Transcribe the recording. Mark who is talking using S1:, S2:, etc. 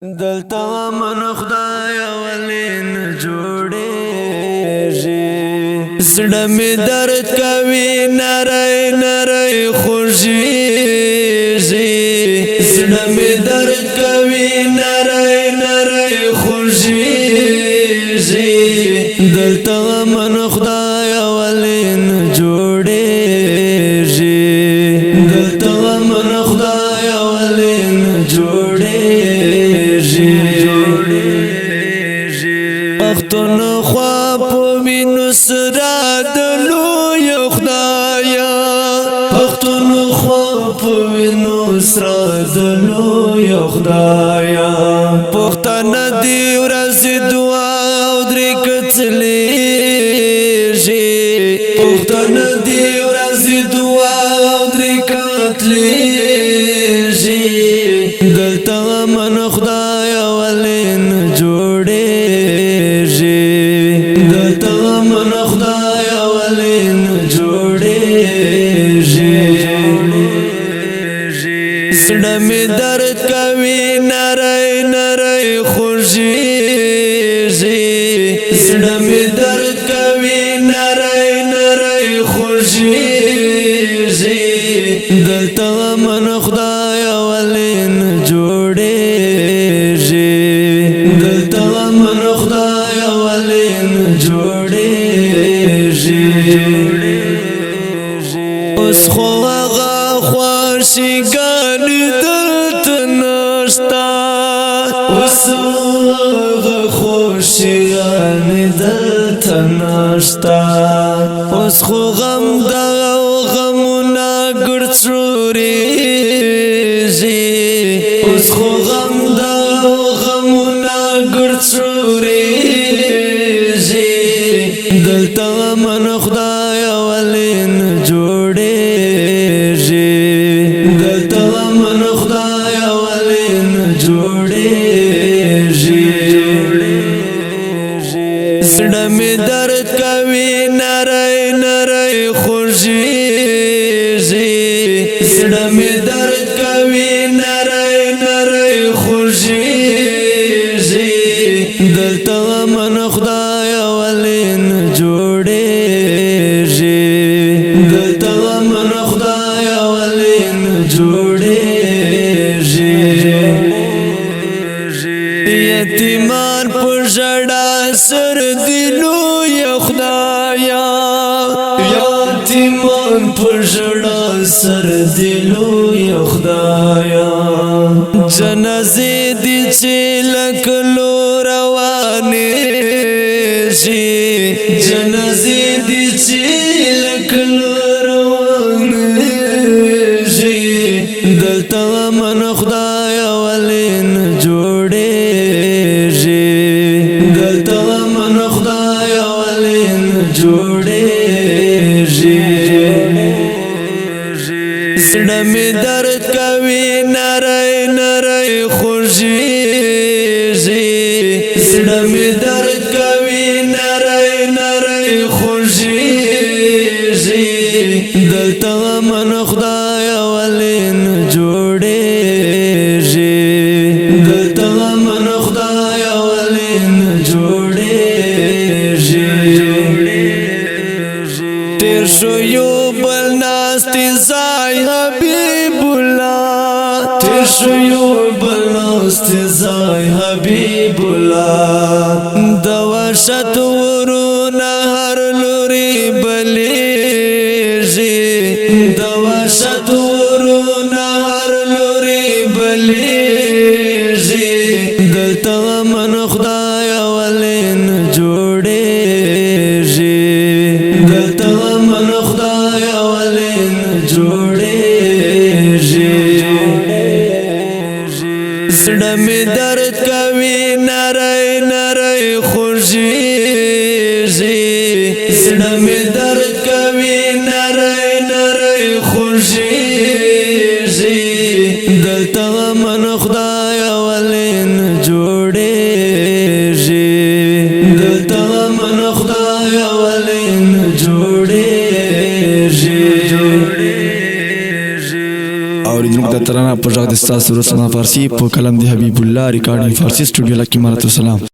S1: دلتا من خدای ولین جوړیږي زړه می درد کوي نری نری خوږیږي زړه می درد کوي نری نری خوږیږي دلتا من خدای ولین جوړیږي دلتا من خدای ولین جوړیږي پختون خواب وینو سرا دلو یو خدایا پختون خواب وینو سرا دلو یو خدایا پختن دی ورځ دعا او درې کتلېږي پختن دی ورځ دعا او درې کتلېږي دلته من خدای ولین جوړیږي دلته من خدای ولین جوړیږي زړه می درد کوي نری نری خوږیږي زړه می درد کوي نری نری خوږیږي دلته من خدای ولین جوړیږي دلته من خدای ولین جوړیږي اوس خو هغه خواشګانې دلته نشته اوس هغه خوشیانې دلته نشته اوس خو غم دغه غمونه ګړڅورېږي اوس خو غم دغه غمونه ګړڅورېږي دلته من خدای ولین جوړیږي دلته من خدای ولین جوړیږي زړه می درد کوي نری نری خوږیږي زړه می درد کوي نری نری خوږیږي دلته من خدای ولین جوړیږي دلته من خدای ولین جوړیږي یتیمان په ژړا سر دلو یا خدایا یتیمان په ژړا سر دلو یا خدایا جنازې دي چې لکلو روانېږي جنازې دي چې لکلو روانېږي دلته من خدای ولین جوړیږي دلته من خدای ولین جوړیږي زړه می درد کوي نری نری خوږیږي زړه می درد کوي نری نری خوږیږي دلته من خدای ولین جوړیږي دلته من خدای ولین جوړیږي تیر شو یو بل ناستی ځای حبیب الله تیر شو یو بل ناستی ځای حبیب الله د وحشت ورونه هر لوري بلیږي د وحشت ورونه هر لوري بلیږي دلته من خدای ولین جوړیږي دلته من خدای ولین جوړیږي زړه می درد کوي نری نری خوږیږي زړه می درد کوي نری نری خوږیږي دلته من خدای ولین جوړیږي دلته من خدای ولین جوړیږي
S2: اوریدونکو ترانه په ژغ د استاد سروسنا فارسی په کلم د حبیب الله ریکارډینګ فارسی سټوډیو لکه امارت السلام.